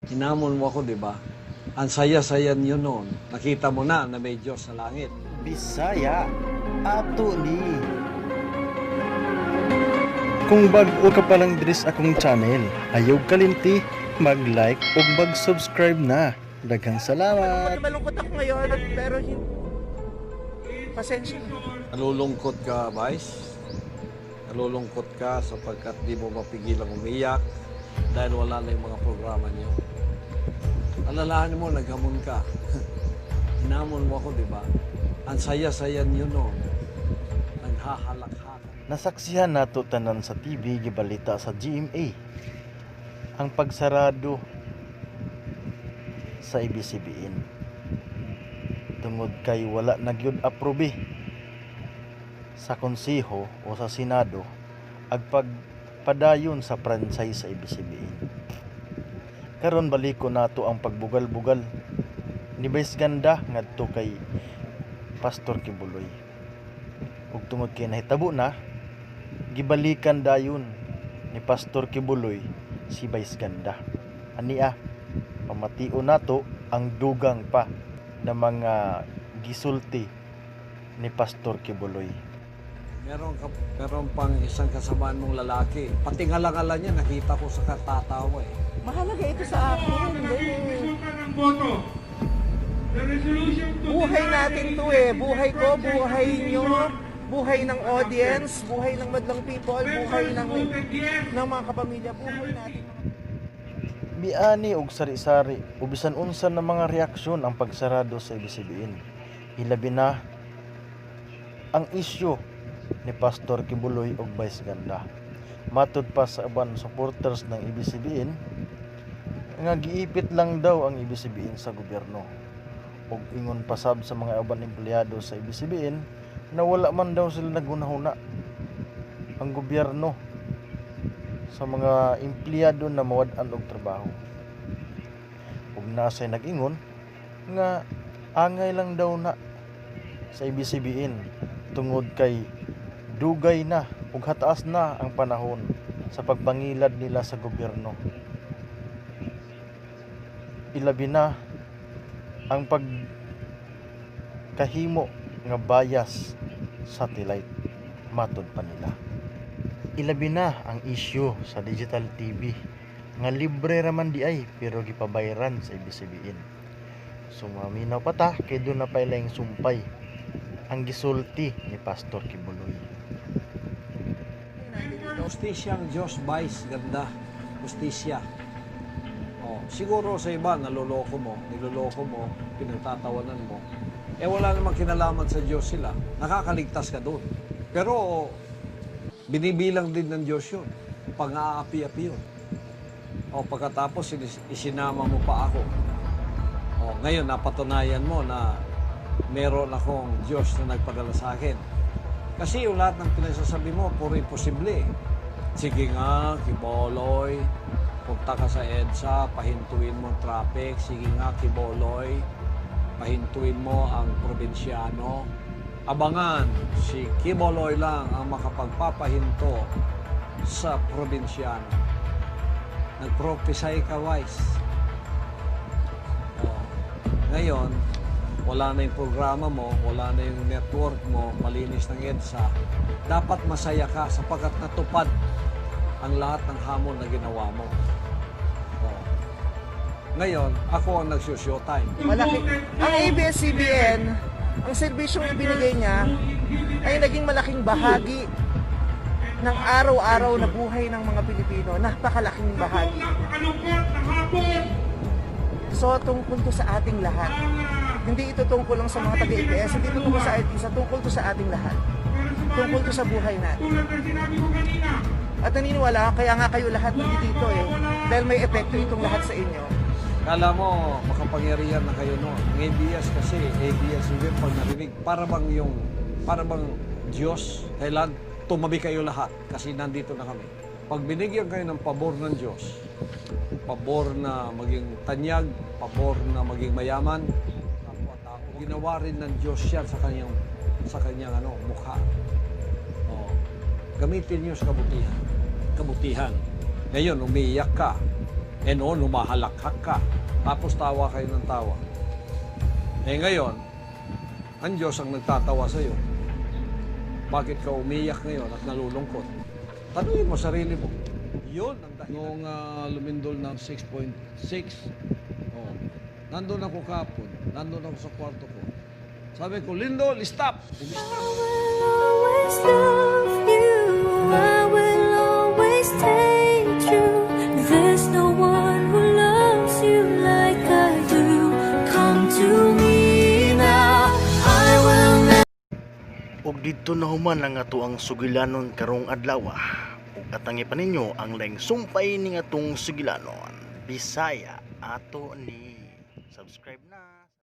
Hinamon mo ako, di ba? Ang saya-saya niyo noon. Nakita mo na may Diyos sa langit. Bisaya, ato ni. Kung bag-o ka palang diri sa akong channel, ayaw kalimti, mag-like o mag-subscribe na. Daghang salamat. Malungkot ako ngayon, pero pasensya na. Nalulungkot ka, Vice? Nalulungkot ka sapagkat di mo mapigilang umiyak dahil wala na yung mga programa niyo. Alalahanin mo, naghamon ka. Hinamon mo ako, di ba? Ang saya-saya niyo noon. Naghahalakhakan. Nasaksihan nato tanan sa TV gibalita sa GMA ang pagsarado sa ABS-CBN tungod kay wala nagyud aprobe sa konseho o sa senado ang pagpadayon sa franchise sa ABS-CBN. Karon baliko nato ang pagbugal-bugal ni Vice Ganda ngadto kay Pastor Kibuloy. Ug tungod kay nahitabo na, gibalikan dayon ni Pastor Kibuloy si Vice Ganda. Ania, pamation nato ang dugang pa na mga gisulti ni Pastor Kibuloy. Meron pang isang kasamaan mong lalaki. Pati ngala-ngala niya, nakita ko sa katatawa eh. Mahalaga ito sa akin. Buhay natin to eh. Buhay ko, buhay nyo, buhay ng audience, buhay ng madlang people, buhay ng mga kapamilya, buhay natin. Biani og sari-sari ug bisan unsa na mga reaksyon ang pagsarado sa ABS-CBN. Hilabi na ang isyu ni Pastor Kibuloy og Vice Ganda. Matud pa sa uban supporters ng ABS-CBN nga giipit lang daw ang ABS-CBN sa gobyerno. Og ingon pasab sa mga uban empleyado sa ABS-CBN na wala man daw sila nagunahuna ang gobyerno sa mga empleyado na mawad-an og trabaho. Ug nasay nag-ingon nga angay lang daw na sa ABS-CBN tungod kay dugay na ug hataas na ang panahon sa pagpangilad nila sa gobyerno. Ilabi na ang pagkahimo nga bias satellite matud pa nila. Ilabi na ang issue sa digital TV nga libre raman di ay pero gipabayaran sa ABS-CBN. So maminaw pa ta kay doon na pailang sumpay ang gisulti ni Pastor Kibuloy. Justisya ang Diyos, Vice Ganda. Justisya. Oh, siguro sa iba, niloloko mo, pinagtatawanan mo. Eh wala namang kinalaman sa Diyos sila. Nakakaligtas ka doon. Pero binibilang din ng Diyos yun. Pang-aapi-api yun. O pagkatapos isinama mo pa ako. O ngayon napatunayan mo na meron akong Diyos na nagpadala sa akin. Kasi yung lahat ng pinagsasabi mo, puro imposible. Sige nga, Kiboloy, punta ka sa EDSA, pahintuin mo ang traffic. Sige nga, Kiboloy, pahintuin mo ang probinsyano. Abangan, si Kiboloy lang ang makapagpapahinto sa probinsyano. Nag-prophesy ka, Vice. Ngayon, wala na yung programa mo, wala na yung network mo, malinis ng EDSA. Dapat masaya ka sapagkat natupad ang lahat ng hamon na ginawa mo. Ngayon, ako ang nagsusyo-time. Malaki. Ang ABS-CBN, ang serbisyong ibinigay niya ay naging malaking bahagi ng araw-araw na buhay ng mga Pilipino. Napakalaking bahagi. So, tungkol to sa ating lahat. Hindi ito tungkol lang sa mga taga-ABS, hindi ito tungkol sa EDSA, tungkol to sa ating lahat. Tungkol to sa buhay natin. At naniniwala, kaya nga kayo lahat nandito eh, dahil may epekto itong lahat sa inyo. Kala mo, makapangyarihan na kayo noon. Ang ABS kasi, ABS-CBN pag narinig, para bang Diyos, kailan tumabi kayo lahat kasi nandito na kami. Pag binigyan kayo ng pabor ng Diyos, pabor na maging tanyag, pabor na maging mayaman, ginawa rin ng Diyos yan sa kanyang mukha. Oh, gamitin niyo sa kabutihan. Ngayon, umiiyak ka. noon, lumahalakhak ka. Tapos tawa kayo ng tawa. Ngayon, ang Diyos ang nagtatawa sa iyo. Bakit ka umiyak ngayon at nalulungkot? Tanungin mo sarili mo. Yun ang dahilan. Noong lumindol ng 6.6, nandun ako kapon. Nandun ako sa kwarto ko. Sabi ko, Lindol, stop! I will always love you. I will always stay true. There's no one who loves you like I do. Come to me now. I will never. Ug didto na human ang ato ang sugilanon karong adlaw. Ug atangi pa ninyo ang laing sumpay ning atong sugilanon. Bisaya ato ni. Subscribe na.